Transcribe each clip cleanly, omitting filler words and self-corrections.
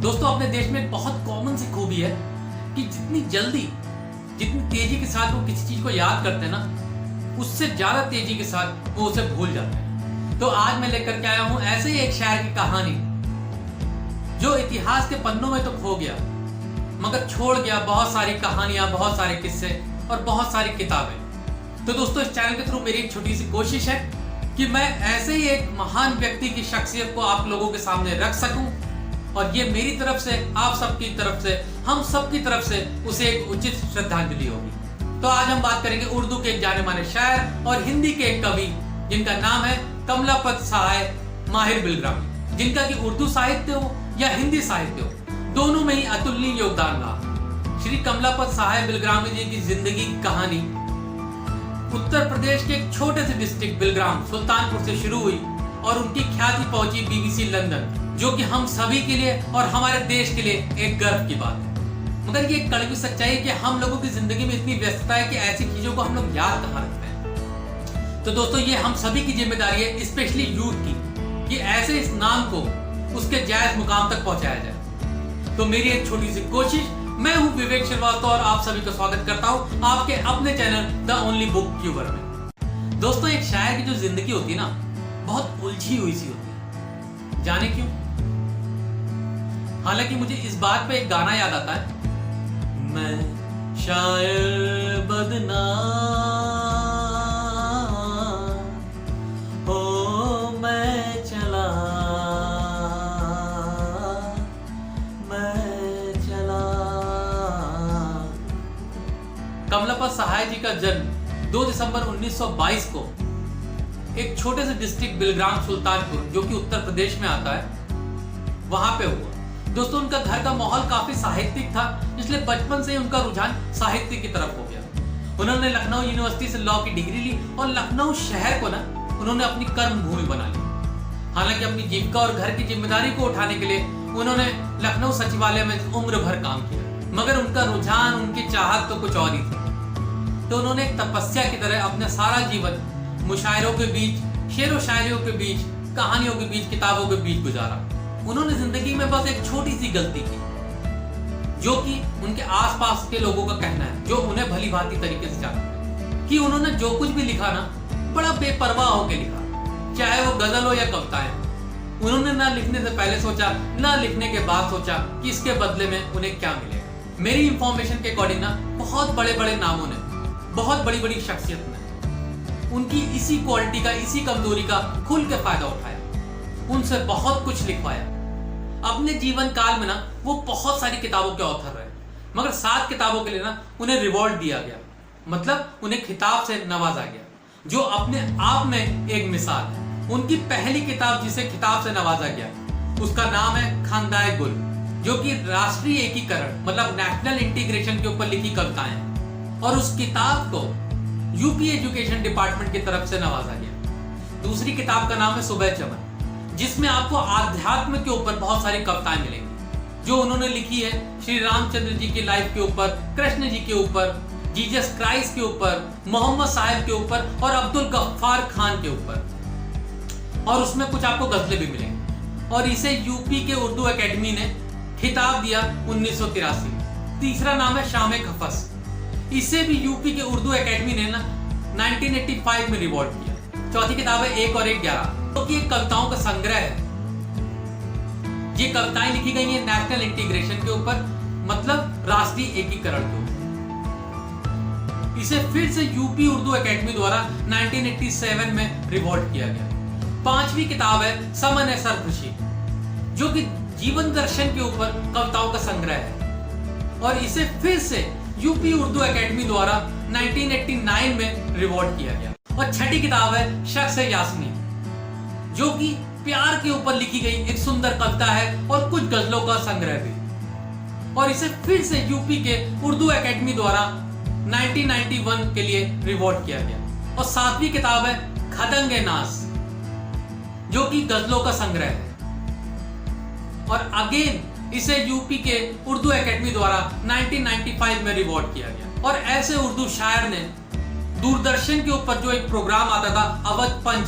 दोस्तों, अपने देश में एक बहुत कॉमन सी खूबी है कि जितनी जल्दी, जितनी तेजी के साथ वो किसी चीज को याद करते हैं ना, उससे ज्यादा तेजी के साथ वो उसे भूल जाते हैं। तो आज मैं लेकर के आया हूं ऐसे ही एक शायर की कहानी जो इतिहास के पन्नों में तो खो गया मगर छोड़ गया बहुत सारी कहानियां, बहुत सारे किस्से और बहुत सारी किताबें। तो दोस्तों, इस चैनल के थ्रू मेरी एक छोटी सी कोशिश है कि मैं ऐसे ही एक महान व्यक्ति की शख्सियत को आप लोगों के सामने रख सकूं और ये मेरी तरफ से, आप सबकी तरफ से, हम सबकी तरफ से उसे एक उचित श्रद्धांजलि होगी। तो आज हम बात करेंगे उर्दू के एक जाने माने शायर और हिंदी के एक कवि जिनका नाम है कमलापत सहाय माहिर बिलग्रामी, जिनका कि उर्दू साहित्य हो या हिंदी साहित्य हो, दोनों में ही अतुलनीय योगदान रहा। श्री कमलापत सहाय बिलग्रामी जी की जिंदगी की कहानी उत्तर प्रदेश के एक छोटे से डिस्ट्रिक्ट बिलग्राम सुल्तानपुर से शुरू हुई और उनकी ख्याति पहुंची BBC लंदन, जो कि हम सभी के लिए और हमारे देश के लिए एक गर्व की बात है। मगर ये कड़वी सच्चाई है कि हम लोगों की जिंदगी में इतनी व्यस्तता है कि ऐसी चीजों को हम लोग याद कहाँ रखते हैं। तो दोस्तों, ये हम सभी की जिम्मेदारी है, स्पेशली यूथ की, कि ऐसे इस नाम को उसके जायज मुकाम तक पहुंचाया जाए। तो मेरी एक छोटी सी कोशिश, मैं हूं विवेक श्रीवास्तव और आप सभी का स्वागत करता हूं आपके अपने channel the only book tuber में। दोस्तों, एक शायर की जो जिंदगी होती है ना, बहुत उलझी हुई सी होती है। जाने क्यों? हालांकि मुझे इस बात पे एक गाना याद आता है, मैं शायर बदनाम हो, मैं चला कमलापत सहाय जी का जन्म 2 दिसंबर 1922 को एक छोटे से डिस्ट्रिक्ट बिलग्राम सुल्तानपुर, जो कि उत्तर प्रदेश में आता है, वहां पे हुआ। दोस्तों, उनका घर का माहौल काफी साहित्यिक था, इसलिए बचपन से ही उनका रुझान साहित्य की तरफ हो गया। उन्होंने लखनऊ यूनिवर्सिटी से लॉ की डिग्री ली और लखनऊ शहर को ना उन्होंने अपनी कर्म भूमि बना ली। हालांकि अपनी जीविका और घर की जिम्मेदारी को उठाने के लिए उन्होंने लखनऊ सचिवालय में उम्र भर काम किया, मगर उनका रुझान, उनकी चाहत तो कुछ और ही थी। तो उन्होंने एक तपस्या की तरह अपना सारा जीवन मुशायरों के बीच, शेर व शायरियों के बीच, कहानियों के बीच, किताबों के बीच गुजारा। उन्होंने जिंदगी में बस एक छोटी सी गलती की, जो कि उनके आसपास के लोगों का कहना है, जो उन्हें भली भांति तरीके से जानते हैं, कि उन्होंने जो कुछ भी लिखा ना, बड़ा बेपरवाह होकर लिखा, चाहे वो गजल हो या कविताएं। उन्होंने ना लिखने से पहले सोचा, ना लिखने के बाद सोचा कि इसके बदले में उन्हें क्या मिलेगा। मेरी इंफॉर्मेशन के अकॉर्डिंग ना बहुत बड़े बड़े नामों ने, बहुत बड़ी बड़ी शख्सियत ने उनकी इसी क्वालिटी का, इसी कमजोरी का खुल के फायदा उठाया, उनसे बहुत कुछ लिखवाया। अपने जीवन काल में ना वो बहुत सारी किताबों के ऑथर रहे, मगर 7 किताबों के लिए ना उन्हें रिवॉर्ड दिया गया, मतलब उन्हें खिताब से नवाजा गया, जो अपने आप में एक मिसाल है। उनकी पहली किताब जिसे खिताब से नवाजा गया, उसका नाम है खानदाए गुल, जो कि राष्ट्रीय एकीकरण, मतलब नेशनल इंटीग्रेशन के ऊपर लिखी कविताएं हैं। और उस किताब को यूपी एजुकेशन डिपार्टमेंट की तरफ से नवाजा गया। दूसरी किताब का नाम है सुबह चमन, जिसमें आपको आध्यात्म के ऊपर बहुत सारी कविताएं मिलेंगी, जो उन्होंने लिखी है श्री रामचंद्र जी की लाइफ के ऊपर, कृष्ण जी के ऊपर, जीसस क्राइस्ट के ऊपर, मोहम्मद साहिब के ऊपर और अब्दुल गफ्फार खान के ऊपर। और उसमें कुछ आपको गजलें भी मिलेंगी। और इसे यूपी के उर्दू एकेडमी ने खिताब दिया 1983 में। तीसरा नाम है शाम खफस, इसे भी यूपी के उर्दू एकेडमी ने ना 1985 में रिवॉर्ड किया। चौथी किताब है 1 और 1 11, जो कि एक कविताओं का संग्रह है। ये कविताएं लिखी गई हैं नेशनल इंटीग्रेशन के ऊपर, मतलब राष्ट्रीय एकीकरण के ऊपर। इसे फिर से यूपी उर्दू एकेडमी द्वारा 1987 में रिवॉर्ड किया गया। 5वीं किताब है समन सरखुशी, जो कि जीवन दर्शन के ऊपर कविताओं का संग्रह है, और इसे फिर से यूपी उर्दू एकेडमी द्वारा 1989 में रिवॉर्ड किया गया। और 6ठी किताब है शख्स यास्मी, जो कि प्यार के ऊपर लिखी गई एक सुंदर कविता है और कुछ गजलों का संग्रह भी, और इसे फिर से यूपी के उर्दू एकेडमी द्वारा 1991 के लिए रिवॉर्ड किया गया। और 7वीं किताब है खदंगे नास, जो कि गजलों का संग्रह है, और अगेन इसे यूपी के उर्दू एकेडमी द्वारा 1995 में रिवॉर्ड किया गया। और ऐसे उर्दू शायर ने दूरदर्शन के ऊपर जो एक प्रोग्राम आता था अवध पंच,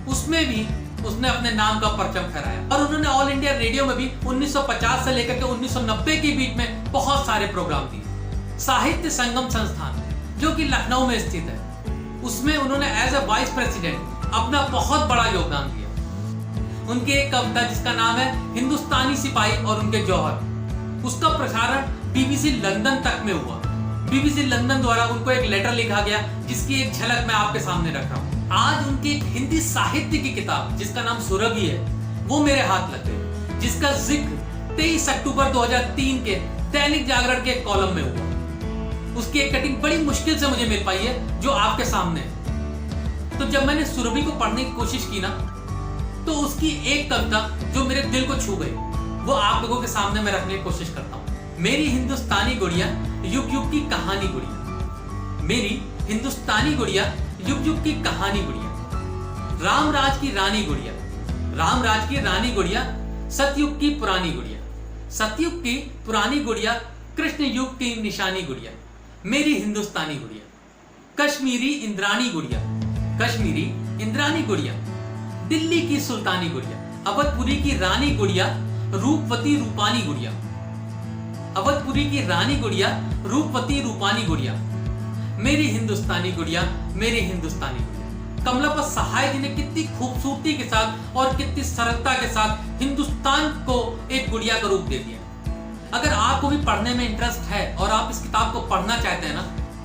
उसमें भी उसने अपने नाम का परचम फहराया और उन्होंने ऑल इंडिया रेडियो में भी 1950 से लेकर के 1990 के बीच में बहुत सारे प्रोग्राम दिए। साहित्य संगम संस्थान जो कि लखनऊ में स्थित है, उसमें उन्होंने एज ए वाइस प्रेसिडेंट अपना बहुत बड़ा योगदान दिया। उनकी एक कविता जिसका नाम है हिंदुस्तानी सिपाही और उनके जौहर, उसका प्रसारण BBC लंदन तक में हुआ। BBC लंदन द्वारा उनको एक लेटर लिखा गया जिसकी एक झलक मैं आपके सामने रख रहा हूँ। आज उनकी एक हिंदी साहित्य की किताब जिसका नाम सुरभि है, वो मेरे हाथ लग गई, जिसका जिक्र 23 अक्टूबर 2003 के दैनिक जागरण के कॉलम में हुआ। उसकी एक कटिंग बड़ी मुश्किल से मुझे मिल पाई है जो आपके सामने है। तो जब मैंने सुरभि को पढ़ने की कोशिश की ना, तो उसकी एक कविता जो मेरे दिल को छू गई, वो आप लोगों के सामने मैं रखने की कोशिश करता हूँ। मेरी हिंदुस्तानी गुड़िया युग युग की कहानी गुड़िया, मेरी हिंदुस्तानी गुड़िया युग युग की कहानी गुड़िया, रामराज की रानी गुड़िया, रामराज की रानी गुड़िया, सतयुग की पुरानी गुड़िया, सतयुग की पुरानी गुड़िया, कृष्ण युग की निशानी गुड़िया, मेरी हिंदुस्तानी गुड़िया, कश्मीरी इंद्राणी गुड़िया, कश्मीरी इंद्राणी गुड़िया, दिल्ली की सुल्तानी गुड़िया, अवधपुरी की रानी गुड़िया, रूपवती रूपानी गुड़िया, अवधपुरी की रानी गुड़िया, रूपवती रूपानी गुड़िया, मेरी हिंदुस्तानी गुड़िया, मेरी हिंदुस्तानी गुड़िया। कमलापत सहाय जी ने कितनी खूबसूरती के साथ और कितनी सरलता के साथ हिंदुस्तान को एक गुड़िया का रूप दे दिया। अगर आपको भी पढ़ने में इंटरेस्ट है और आप इस किताब को पढ़ना चाहते हैं ना,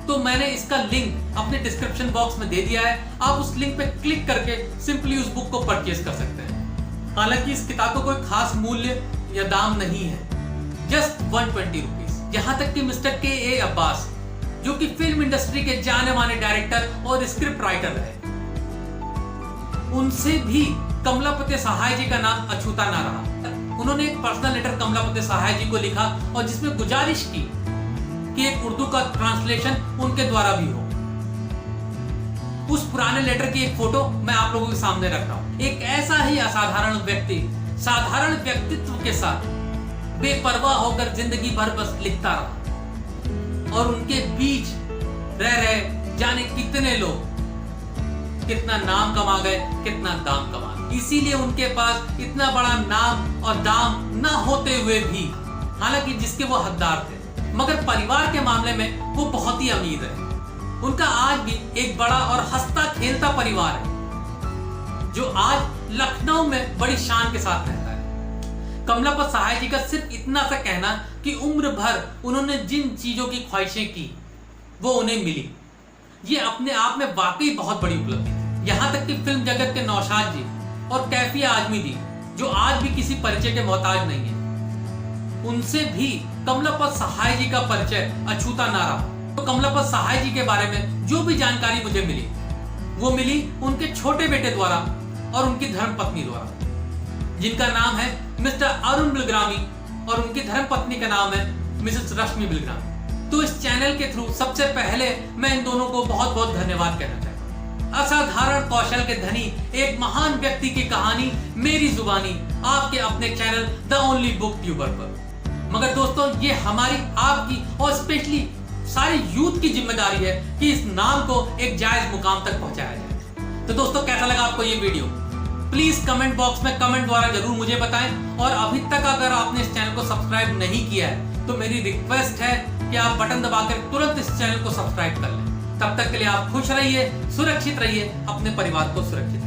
तो मैंने इसका लिंक अपने डिस्क्रिप्शन बॉक्स में दे दिया है। आप उस लिंक पे क्लिक करके सिंपली उस बुक को परचेज कर सकते हैं। हालांकि इस किताब का कोई खास मूल्य या दाम नहीं है, जस्ट 120 रुपीज। यहाँ तक कि मिस्टर K.A. अब्बास जो कि फिल्म इंडस्ट्री के जाने माने डायरेक्टर और स्क्रिप्ट राइटर रहे, उनसे भी कमलापति सहाय जी का नाम अछूता ना रहा। उन्होंने एक पर्सनल लेटर कमलापति सहाय जी को लिखा और जिसमें गुजारिश की कि एक उर्दू का ट्रांसलेशन उनके द्वारा भी हो। उस पुराने लेटर की एक फोटो मैं आप लोगों के सामने रख रहा हूं। एक ऐसा ही असाधारण व्यक्ति साधारण व्यक्तित्व के साथ बेपरवाह होकर जिंदगी भर बस लिखता रहा और उनके बीच रह रहे जाने कितने लोग कितना नाम कमा गए, कितना दाम कमा गए। इसीलिए उनके पास इतना बड़ा नाम और दाम न होते हुए भी, हालांकि जिसके वो हकदार थे, मगर परिवार के मामले में वो बहुत ही अमीर है। उनका आज भी एक बड़ा और हंसता खेलता परिवार है जो आज लखनऊ में बड़ी शान के साथ रहता है। कमलापत सहाय जी का सिर्फ इतना सा कहना कि उम्र भर उन्होंने जिन चीजों की ख्वाहिशें की वो उन्हें मिली, ये अपने आप में वाकई बहुत बड़ी उपलब्धि थी। यहाँ तक कि फिल्म जगत के नौशाद जी और कैफिया आजमी जी जो आज भी किसी परिचय के मोहताज नहीं है, उनसे भी कमलापत सहाय जी का परिचय अछूता ना रहा। तो कमलापत सहाय जी के बारे में जो भी जानकारी मुझे मिली, वो मिली उनके छोटे बेटे द्वारा और उनकी धर्मपत्नी द्वारा, जिनका नाम है मिस्टर अरुण बिलग्रामी और उनकी धर्मपत्नी का नाम है मिसेस रश्मि बिलग्रामी। तो इस चैनल के थ्रू सबसे पहले मैं इन दोनों को बहुत बहुत धन्यवाद कहना चाहता हूँ। असाधारण कौशल के धनी एक महान व्यक्ति की कहानी मेरी जुबानी आपके अपने channel the only book tuber पर। मगर दोस्तों, ये हमारी आपकी और स्पेशली सारे यूथ की जिम्मेदारी है कि इस नाम को एक जायज मुकाम तक पहुंचाया जाए। तो दोस्तों, कैसा लगा आपको ये वीडियो? प्लीज कमेंट बॉक्स में कमेंट द्वारा जरूर मुझे बताएं। और अभी तक अगर आपने इस चैनल को सब्सक्राइब नहीं किया है तो मेरी रिक्वेस्ट है कि आप बटन दबाकर तुरंत इस चैनल को सब्सक्राइब कर लें। तब तक के लिए आप खुश रहिए, सुरक्षित रहिए, अपने परिवार को सुरक्षित